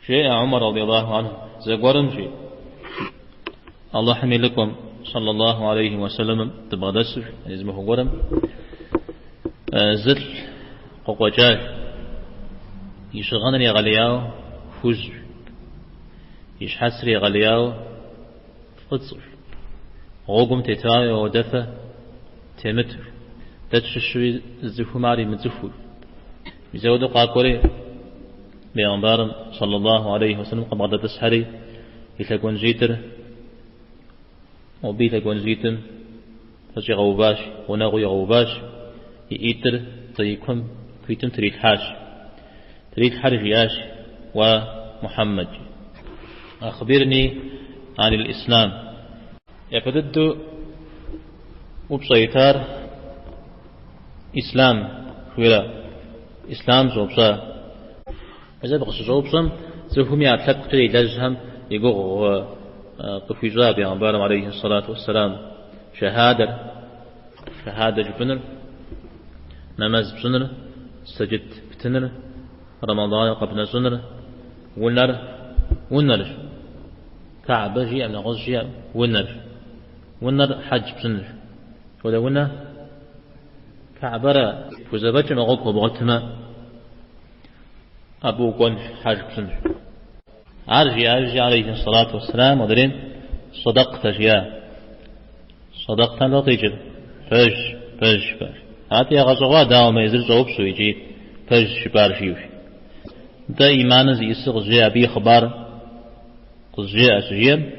شيء عمر رضي الله عنه زقورم شيء الله حمي لكم صلى الله عليه وسلم تبغدس اسمه قورم زل قوقجاج يشغنني غلياو فوز يشحسري غلياو فتصر غوقم تتاوي ودفة تمتر تتششوي الزفو ماري متزفو يزودو قاكوري بيغمبارم صلى الله عليه وسلم قبضة تسحري يتكون جيتر وبيتكون جيتم فشي غوباش ونغوي غوباش يئتر تيكم كيتم تريد حاج ياش ومحمد أخبرني عن الإسلام يفدد وبصيتار إسلام ولا إسلام زوبصا إذا بقص زوبصم زفهم يعتقد يلزهم يقول قفيزا بيغمبارم عليه الصلاة والسلام شهادة جبنر نماز بسنر سجد بتنر رمضان قبل سنر ونر كعبة جيء من غز جيء ونر حج بسنر ولا ونا كعبة فزبج مغوك وبغتما أبو كون حج بسنر أرجي عليه الصلاة والسلام ودرين صدقت لا تيجر فج هاتي غزوا داوم يزر زوب سويجي فج بارشيوش دا إيمان زي السغزي أبي خبار قزي أسجيم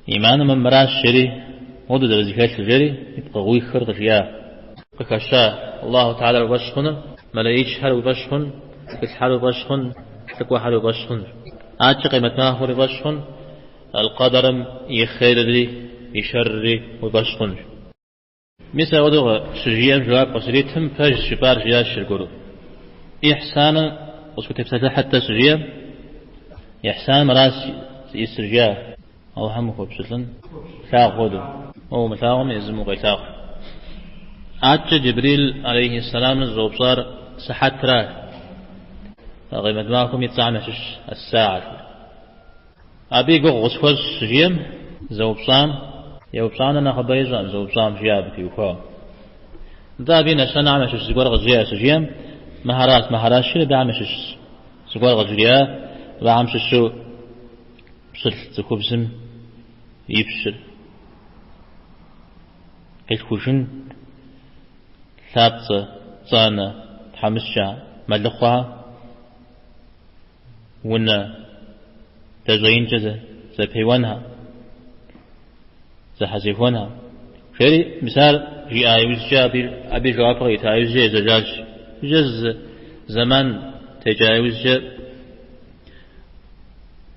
إيمان من مراس شري ودو درزيكاش الجري يبقى غوي خرق جيا بكشا الله تعالى وبشخن ملايش حر وبشخن كسحر وبشخن تكوى حر وبشخن آج قيمة ناهور وبشخن القدر يخير لي يشر وبشخن مثل ودو شجيم جواب قصريتهم فج شبار جيا شرقرو إحسانا وسكو تبسل حتى سجيم إحسان مراس يسرجيا أو هم خو بسلن ثاق غدو أو مثاهم يزمو غيثاق آج جبريل عليه السلام الزوبصار سحات راه غيمت معكم يتسعمشش الساعة أبي قو غسفز سجيم زوبصام يوبصام أنا خبيزان زوبصام جياب فيوكا دا بينا سنعمشش زقور غزيا سجيم مهارات شل بعمشش زقور غزيا بعمششو بسل زكوبزم يبشر كيشكوشن ثابت صانا تحمسشا ملخوها ونا تزين جزا زبيوانها زحزيفونها خيري مثال جي آيوز جابير أبي جواب غيت آيوز جي زجاج جز زمان تجاوز جاب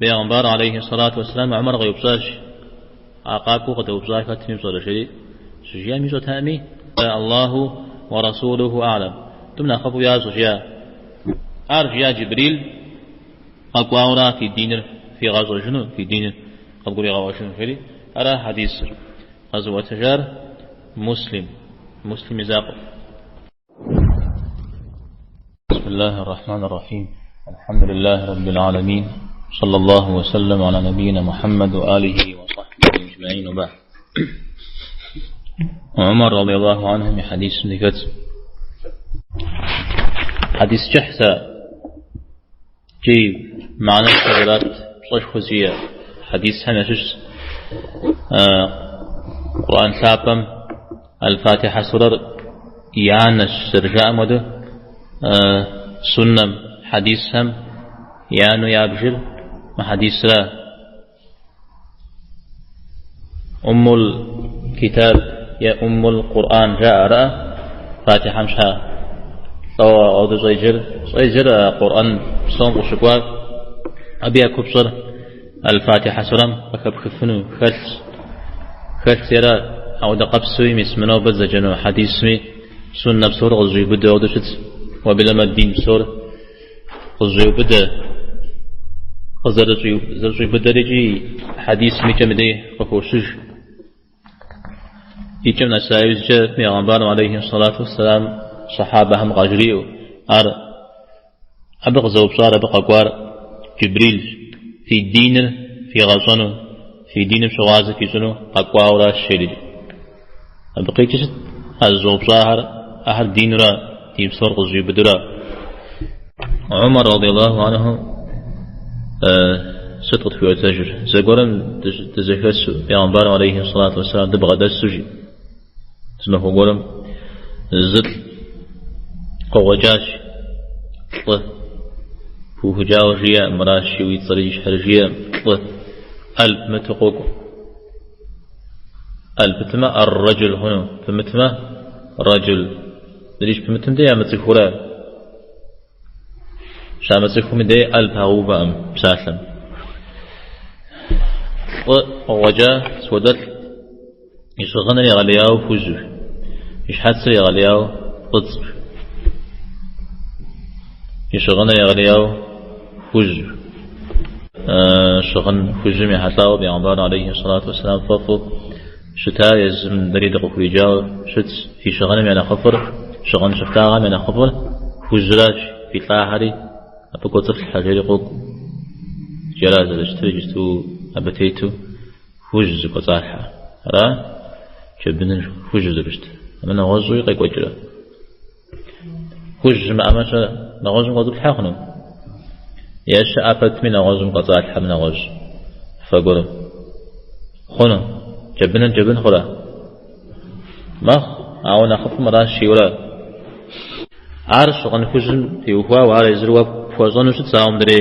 بيغمبار عليه الصلاة والسلام عمر غيبصاش عقابه قد وبصاش كتني بصار شيء سجيا ميزو تامي الله ورسوله أعلم تمنا خبو يا سجيا أرجيا جبريل أقوانا في دين في غزو جنو في دين قبل غواشن فري أرى حديث غزوة تجار مسلم زاقف. بسم الله الرحمن الرحيم الحمد لله رب العالمين صلى الله وسلم على نبينا محمد وآله وصحبه أجمعين وبعد. عمر رضي الله عنه من حديث نكت حديث جحسة جي معنى الشغلات صش خزية حديث همشش قرآن ثابم الفاتحة سورة يعنش سرجاء مدى سنم حديث هم يانو يابجل ما حديث لا أم الكتاب يا أم القرآن جاء رأى فاتحة مشها طوى أو زيجر قرآن صوم وشكوار أبي أكبصر الفاتحة سرم أكب خفنو خلت سيرا أو دقب سوي مسمنو بزجنو حديث مي سنة بسور غزوي بدا أو دشت وبلما الدين بسور غزوي بدا غزوي بدا رجي حديث مي كمدي قفوشج يجمنا سايوز جاء ميغانبان عليه الصلاة والسلام صحابة هم غاجريو أبق زوب صار أبق أقوار جبريل في الدين في غصنه في دين بشغازة في سنو أقوى ولا الشريج بقيت شت الزوب صاهر أهل دين را دين صرق الزيب درا عمر رضي الله عنه صدقت في التجر زقرم تزكس بيعنبار عليه الصلاة والسلام دبغى دسوجي اسمه قولم زد قوجاش فوه جاوجيا مراشي ويتصريش حرجيا ألف متقوق ألف تما الرجل هنا فمتما رجل ليش فمتم دي متخورا شامتكم دي ألف هغوبا أم بساسم ووجا سودت يشغلنا يغلياو فوزو يشحتسر يغلياو قطر يشغلنا يغلياو فوزو شغن فوزو حتاو بيعنبار عليه الصلاة والسلام فقو شتا يزم دريد قفريجاو شت في شغن من خفر شغن شفتاغا من خفر فوزراج في طاهري أبقى طفل الحجر قوق جلاز الاشتري جستو أبتيتو فوجز قطاحة را شبنن فوجز الاشت من غزو يقيق وجرا فوجز ما أمشى نغزو قطب حقنو ياش أبت من غزو قطاحة من غزو فقولوا خنو جبن خلا مخ أو نخف مراشي ولا عارش غن فوجن في وفا وعلى يزروا فوزانو شت ساهم دري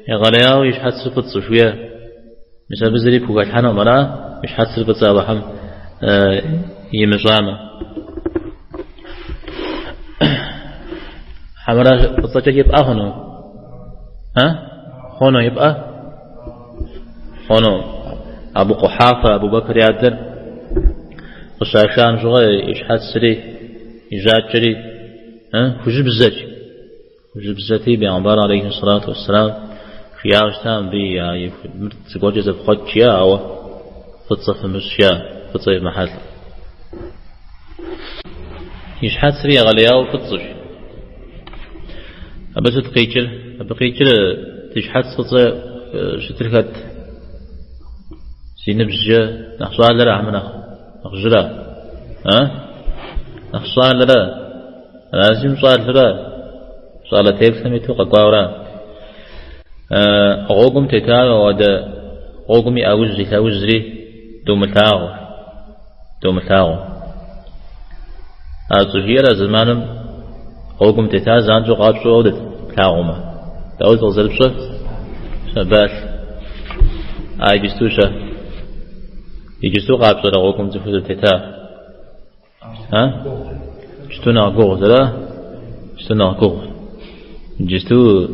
يغلياو يشحت صفت صفوية مثل بزري بوغات حانا مرا يشحت صفت صابحم يمجامة حمرا بطلت يبقى هنو هنو يبقى هنو أبو قحافة أبو بكر يادر قشاشان شغل يشحت سري يجاد جري وجب الزاتي بعنبار عليه الصلاة والسلام خيارشتان بي تقول جزء بخد شيا أو فتصف مشيا فتصف محل يشحات سريع غلياو فتصف أبس تقيتر تشحات فتصف شتركت سينبجة نخصوها لرا عمنا نخجرا نخصوها لرا لازم صار لرا صار تيب سميتو قاورا غوغم تتاو ودا غوغمي أوزري تاوزري دومتاو أزهيرا زمانم غوغم تتا زانجو قادشو ودت تاوما تاوز غزلبشة شباش جستوشة يجستو قابشة غوغم تفوز تتا شتونا غوغ زلا شتونا غوغ جستو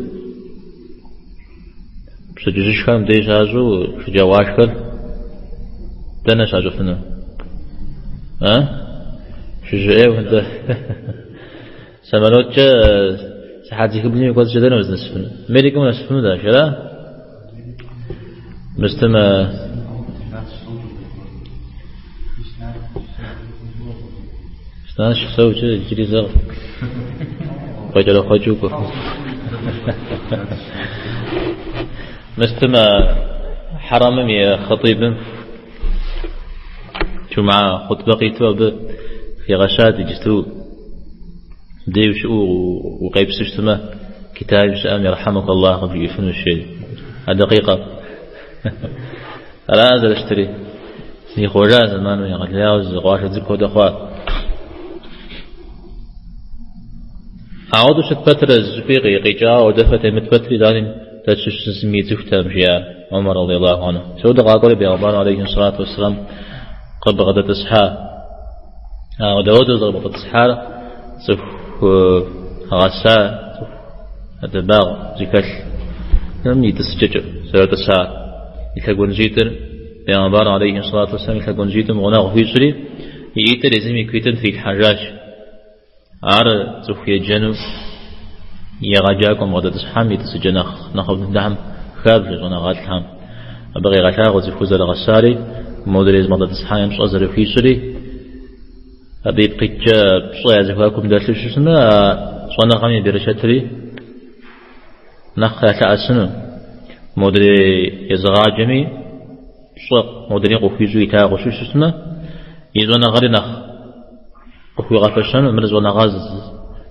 شجوش كم ديش هذو شجواش كر دنا شجوفنا شجعه وانت سمانوت جا سحاتي قبلني يقول جدنا وزنسفنا ميريكم نسفنا ده شلا مستمع استناش سوي شيء جري زغ قجلا خجوكو مستمع حرام يا خطيب شو مع خطبة قيتوا في غشاد جستو ديوش وقيب سجتما كتاب شأم يرحمك الله في يفن الشيء دقيقة لا أزل اشتري يخوجا زمان يقول ياوز غاشة زكو دخوا أعود شتبتر الزبيقي قيجا ودفت متبتري دانين تشش سمي زفتا مشيا عمر رضي الله عنه سود قاقل بأغبان عليه الصلاة والسلام قبل غدا تسحى وداود غدا تسحى صف غسا الدباغ زكاش لم يتسجج سوى تسحى يتلقون جيتر بأغبان عليه الصلاة والسلام يتلقون جيتر مغناغ في سري يتر لازم يكويتن في الحجاج عار زفية جنوب يغجاكم غدا تسحام يتسجن نخب ندعم خابج ونغات الحام أبغي غشاغ وزفوز الغساري مودريز مغدا تسحام مش أزر في سري أبي بقيتش بصيا زفاكم دارت شسنا صنع غامي برشتري نخ تأسنو مدري يزغاجمي شق مدري قفيزو يتاغو شو اسمه يزونا غرنخ قفي غفشن مرزونا غاز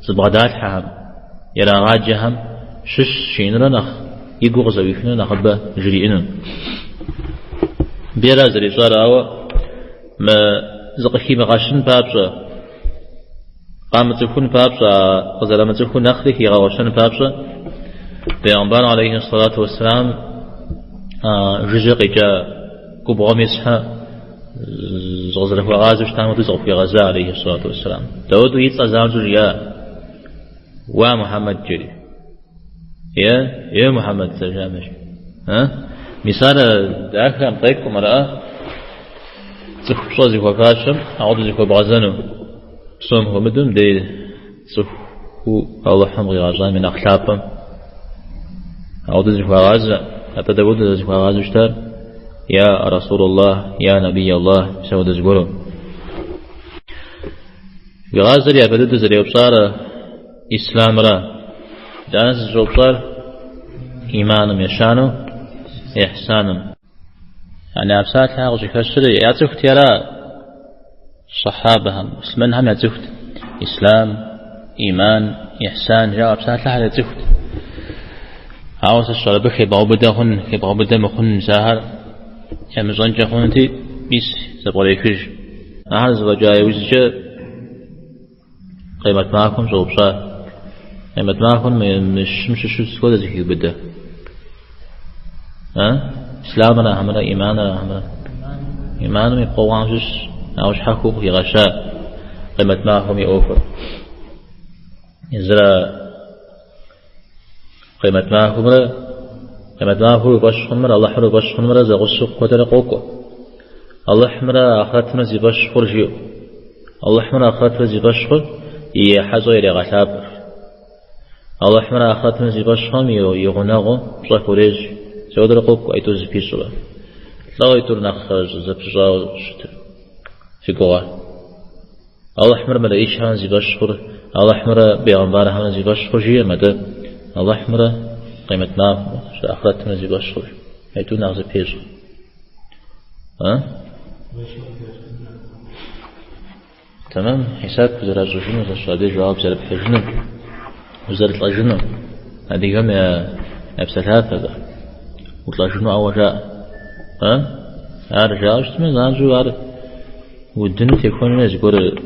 زبغدات حام يرى غاجهم شش شينرنخ يقو غزوي فينا نخبه جريئنا بيرا زري صار ما زقخي مغاشن بابشا قامت تكون بابشا قزلما تكون نخلك يغوشن بابشا بيغمبان عليه الصلاة والسلام جزقي جا كبغم يسحى زغزره وغازش تامو تزغ في غزة عليه الصلاة والسلام داود يتسع زامزو رياء ومحمد جري يا محمد سجامش مثال داخل أمطيكم رأى تخصو زيكو كاشم أعوض زيكو بغزانو صوم هو مدن دي تخو الله حمغي غزان من أخلابهم أعوض زيكو غزة حتى داود زيكو غزة اشتر يا رسول الله يا نبي الله سود زيكو بغازر يا بدد زري وبصار إسلام را جانس زوبصار إيمانم يشانو إحسانم يعني أبسات لها غزي كسر يعتفت يرى صحابهم مسلمين هم يعتفت إسلام إيمان إحسان جاء أبسات لها يعتفت عاوز الشرع بخي بعبدهن كي بعبده مخن ساهر يعني زنجة خنتي بيس زبغلي فيج أحد زبجاي وزجة قيمة معكم زوبصار قيمة معكم مش شو سكوت زي بده إسلامنا همنا إيماننا همنا إيماننا يقوان جس أوش حقوق يغشاء قيمة معهم يأوفر إذا قيمة معهم قيمة معهم يبشخن مرة الله حلو يبشخن مرة زي غسوق قتل قوكو الله حمرا آخرتنا زي بشخر جيو الله حمرا آخرتنا زي بشخر يحزو يلي غشاب الله حمرا آخرتنا زي بشخر يغناغو بصح وريج سودر قوك أيتو زبيسوا لا أيتو نخرج زبجاو شتر في قوة الله حمر ملا إيشان زباشخر الله حمر بيغمبار هم زباشخر جيه مدى الله حمر قيمة ناف آخرتنا زباشخر أيتو نخ زبيسوا تمام حساب زرع زوجنا زشادي جواب زرع بحجنا وزرع الأجنا هذه يوم يا أبسلات هذا وطلع شنو أول جاء رجاء اشتمي زانجو عارف ودنو تكون الناس يقول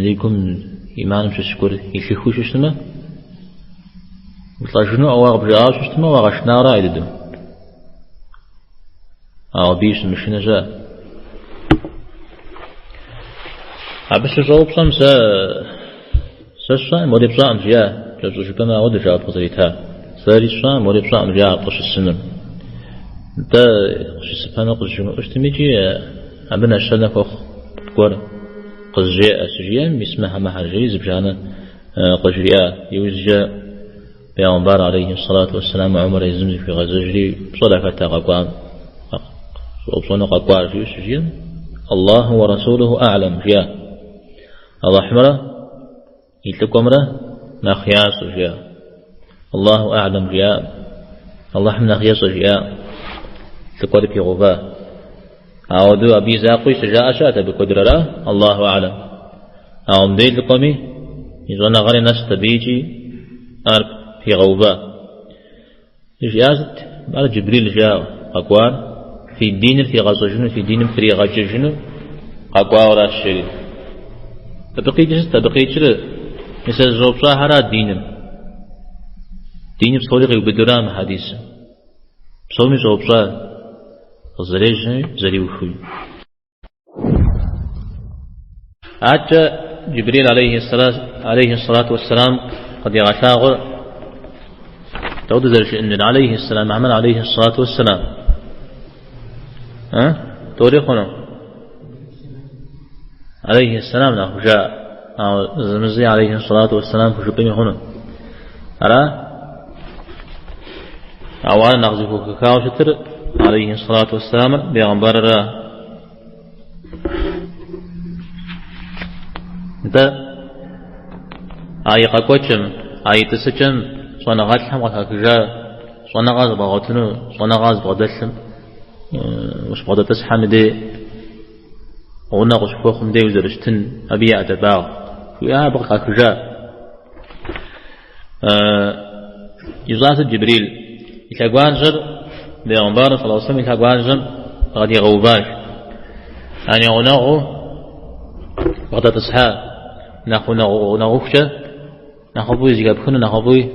ليكم إيمان مش يقول يشيخوش اشتمي وطلع شنو أول برجاء اشتمي وغشنا رأي دو أو بيش مشينا جاء عبس الجواب صمسا سشا مودي بصام جاء جزو شكما ودي جاء بقصريتها ثالثا موري بصام جاء قش السنم دا قش السبحانه قش جمع اشتميجي عبنا الشلنا فوق بقور قش جاء سجيا باسمها محاجي زبجانا قش رياء يوزجا بيغمبار عليه الصلاة والسلام عمر يزمزي في غزجري بصلاة فتاقا وبصنا قاقوار في سجيا الله ورسوله أعلم جاء الله حمره يتلقمره ما خياس جاء الله أعلم جاء الله من خياس جاء تقول في غفاء أعوذ أبي زاقي سجاء شاة بقدرة الله أعلم أعوذ ديل قمي يزون غير ناس تبيجي أرب في غوباء جاءت بعد جبريل جاء أقوال في الدين في غزجن في دين في غزجن أقوال ولا شيء تبقي جل مثل زوب صاحرا دين بصوري بدرام حديث بصوري زوب صاح زريج زريوخي أتى جبريل عليه الصلاة والسلام قد يغشاغ تعود ذلك إن عليه السلام عمل عليه الصلاة والسلام توريخنا عليه السلام له جاء زمزي عليه الصلاة والسلام فشبه هنا أرى أولا نغزفه كاو شتر عليه الصلاة والسلام بيغمبر ده آي قاكوشم آي تسجم صنغات حمق هكجا صنع غاز بغتنو صنع غاز بغدلهم وش بغدت تسحم دي غنا وش فوقهم دي وزرشتن أبي أدباغ ويا بقى كرجاء يزاس جبريل يتقوانجر بيغمبار صلى الله عليه وسلم يتقوانجر غادي غوباش يعني غناغو بغدت تسحى ناخو ناغوكشة ناخو بوي زيقابكون ناخو بوي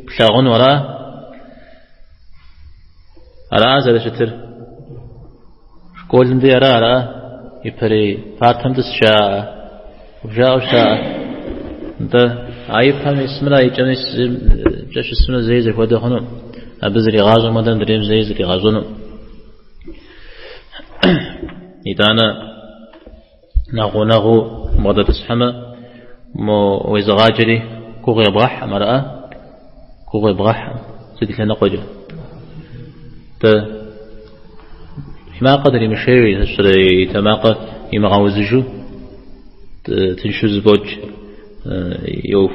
بشاغون وراه أرى زاد شتر شكول دي أرى يبري فاتهم تسشاء وشاء انت عيب هم اسمنا يجمع جاش اسمنا زي فوده خنو أبزري غازو مدن دريم زي غازونو إذانا ناغو مغدا تسحما مو ويزغاجري كوغي بغح مرأة كوغي بغح سيدي لنا قجل ما قدر يمشي تشري تماقة يمغاوزجو تنشوز بوج يوف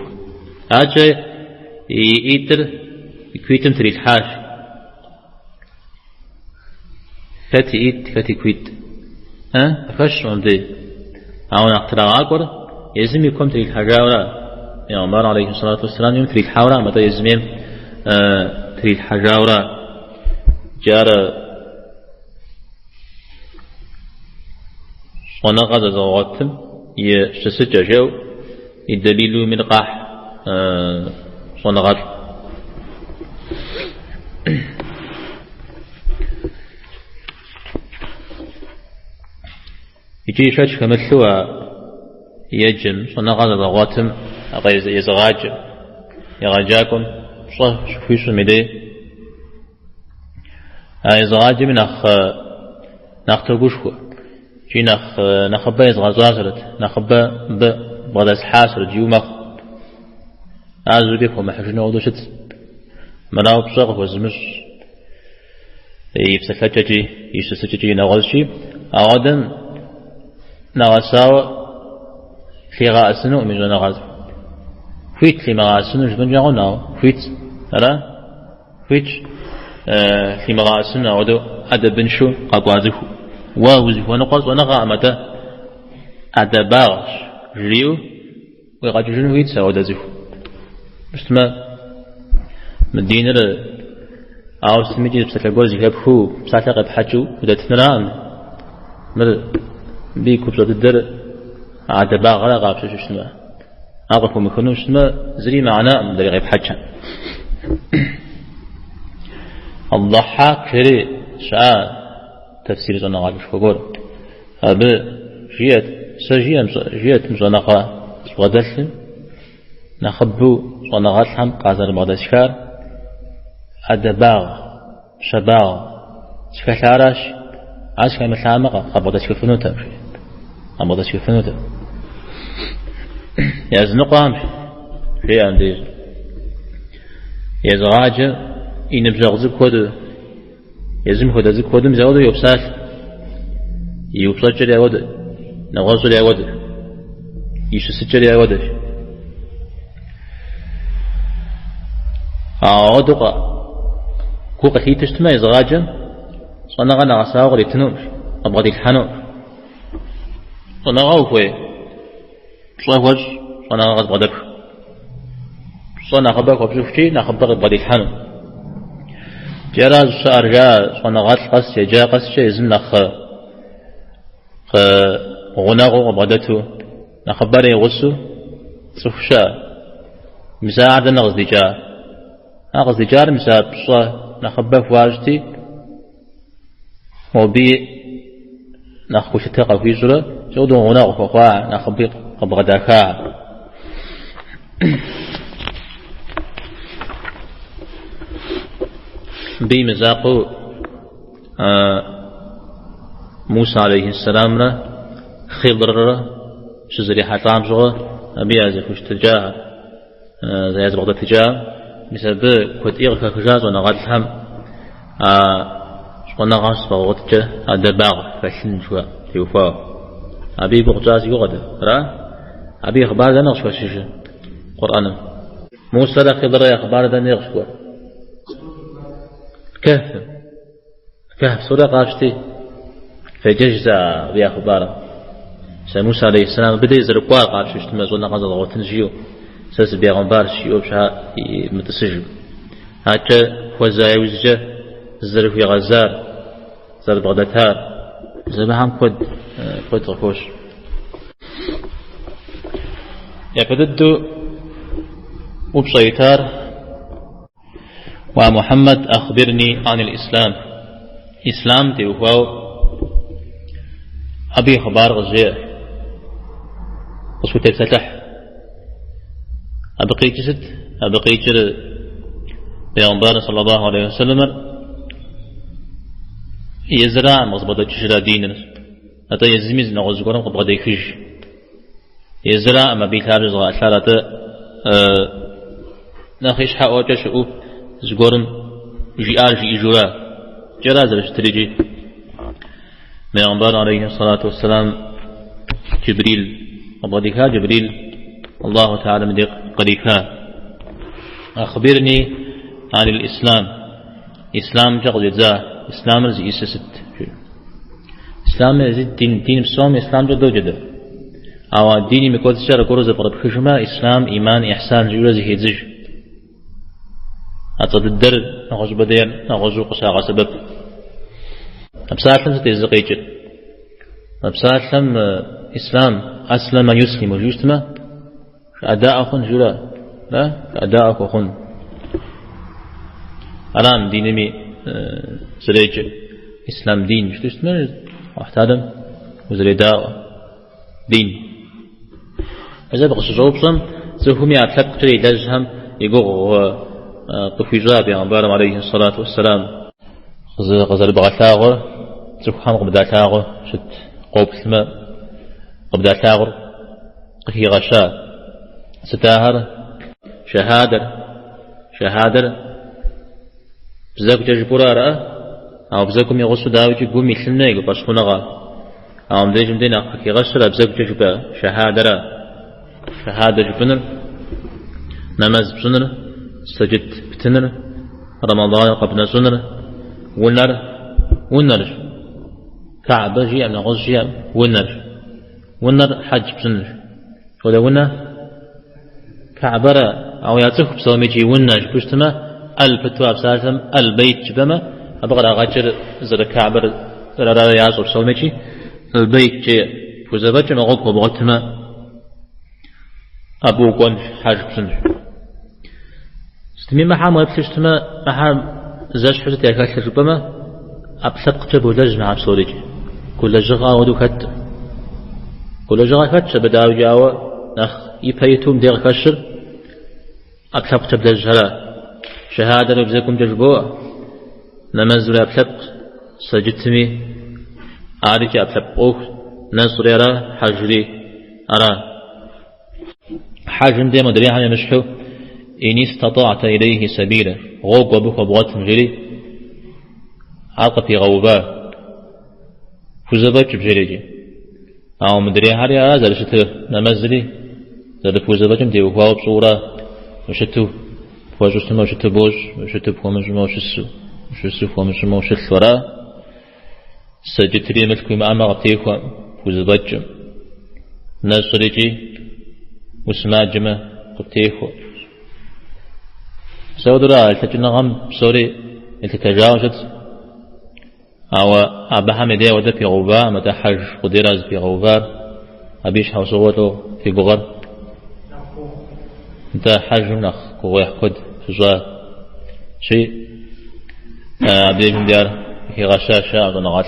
هاجا يتر يكويتم تريد حاش فاتي كويت فش عمدي عاون اقتراع أكبر يزم يكون تريد حاجة يا عمر عليه الصلاة والسلام يوم تريد حاورا متى يزمين تريد حاجة جار ونغض زواتم يشتسج جو الدليل من قاح ونغض يجي شاش كمثلوا يجم ونغض زواتم يزغاج يغاجاكم صح شوفيش مدي يزغاج من نخ ترقوشكو شي نخبا يزغازرت نخبا بغداس حاسر جيومخ عازو بيكم محجنا ودوشت مناو بصغف وزمش يبسكتجي يشتسجي نغزشي أغدن نغساو في غاسنو ميزو نغز فيت في مغاسنو جبن جاغو ناو فيت ألا فيت في مغاسنو أودو أدبنشو قاقوازفو ووزف ونقص ونغا أمتا أدباغش جريو ويغاججون ويت ساودازف مستمع مدينة أو سميجي بسكة جوزي كابخو بسكة قب حجو ودا تنران مر بيكو بسات الدر أدباغ لا غابش شنو أغفو مكانو شنو زري معنا مدري غيب حجا الضحاك شري شاء تفسير زناغ بشكور أبى جيت مزناقة غدلهم نخبو زناغاتهم قازر مغدشكار أدباغ شباغ شكلارش عاش كم ثامقة خبضش كفنوته خبضش كفنوته يزنقام في عندي يزغاج إن بزغز كود يزم هذا ذي كودم زود يبصر جري عود نغاز جري عود يشوف جري عود عودك كوك هي تجتمع زغاجا صنعنا نغساو غريتنوش أبغى الحنو صنعوا فيه صوّج صنع غض بدر صنع خبر وبشوفتي نخبر بدر الحنو جراز شارجا صنعات قص جا قص شيء زم نخ غناغو وبدته نخبر يغسو صفشا مساعدة نغز دجا نغز دجار مساعد بصا نخبر فواجتي وبي نخوش تقى في جرة جودو غناغو فخوا نخبر قبغداكا بمزاقو موسى عليه السلام را خضر را شزري حطام جغا أبي عزيز وش تجاه زياد بغداد تجاه مثل كود إيغكا كجاز ونغادلهم ونغاس بغداد تجاه أدباغ فشن شوا تيوفا أبي بغجاز يغدا را أبي أخبار دا نغشوا شيشة قرآن موسى را خضر را أخبار دا نغشوا كهف سورة قاشتي فجزا بيا خبارة موسى عليه السلام بدأ يزرقوا قاش اشتما زولنا قاز الغوتن جيو ساس بيغمبار شيو بشها متسجل هاتا وزاي وزجه زرف في غزار زر بغدادار زبهم قد غفوش يفدد وبصيتار ومحمد أخبرني عن الإسلام إسلام تيوهو أبي خبار غزية وسوتي تفتح أبقي جر بيغمبار صلى الله عليه وسلم يزرع مصبطة جشرا ديننا أتا يزميز نغزقورم قبغة ديكوش يزرع أما بيتار زغا أشارة ناخيش حقا جشعو زقورم جي إجورا جرازة بشتريجي بيغمبار عليه الصلاة والسلام جبريل وبديكا جبريل الله تعالى مديق قديكا أخبرني عن الإسلام إسلام جغل جزاه إسلام رزي إسست إسلام رزي دين بسوم إسلام جدو جدا أو ديني مكوت الشارع كورز برد خشما إسلام إيمان إحسان جورزي هيزج أطد الدر نغزو بدير نغزو قساق سبب أبساطلم ستيزقيجر أبساطلم إسلام أسلم يسلم وجوشتما أداء أخن جرا لا أداء أخن ألام دينمي زريج إسلام دين مش تستمر واحتادم وزري داء دين إذا بقى سجوبصم زهم يعتلق تري لجهم يقول قفيزا بيغمبارم عليه الصلاة والسلام غزر بغتاغر زخام قبداتاغر شت قوب ثم قبداتاغر قهي غشا ستاهر شهادر بزاك تجبورا رأى أو بزاكم يغسو داوجي قومي سلنا يقول باشخونغا أو مديجم دينا قهي غشا بزاك تجبا شهادة جبنر نماز بسنر سجد بتنر رمضان قبل سنر ونر كعبة جيء من غز جيء ونر حج بسنر ولا ونا كعبة أو يعتق بسوميجي ونر بشتما الفتوى بسالتم البيت جبما أبغى أغادر زر كعبة زر يعتق بسوميجي البيت جيء وزبط ما غض وبغتما أبو قن حج بسنر ستمي محام ويبتشتما محام زاش حزت يكاش ربما أبسط قتب ولج مع بصوريجي كل جغا ودو كت كل جغا كت بداو جاوا نخ يبيتهم دير كشر أبسط قتب لجهلا شهادة لبزيكم جلبوا نمزل أبسط سجدتمي عارج أبسط أوه نصر يرى حجري أرى حاجم دي مدريها ينشحو إن استطعت إليه سبيلا غوب وبك وبغت مجري عقب غوبا فوزبات بجريجي أو مدري هاري هذا شتر نمزلي ذا فوزبات مدي وهو بصورة وشتو فوجستم وشتو بوش وشتو فومجم وشسو وشسو فومجم وشسورا سجتري ملكي ما غطيكم فوزبات نصريجي وسماء جمع قطيكم سودرا التجنا غم سوري التجاوزت أو أبها مديا وده في غوبا متى حج قديراز في غوبار أبيش حوصوته في بغر متى حج نخ قوي حقد فجاء شيء أبي من ديار في غشاشة أو نغاش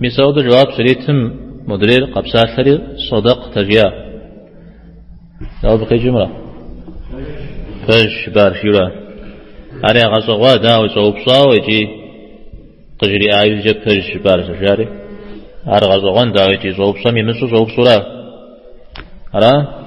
مسود جواب سريتم مدير قبسات سري صدق تجيا لو بقي جملة فش بارشيلا أري غزوا داو صوبصا ويجي قجري آيو جب فش بارش جاري أري غزوان داو يجي صوبصا ميمسو صوبصورا أرى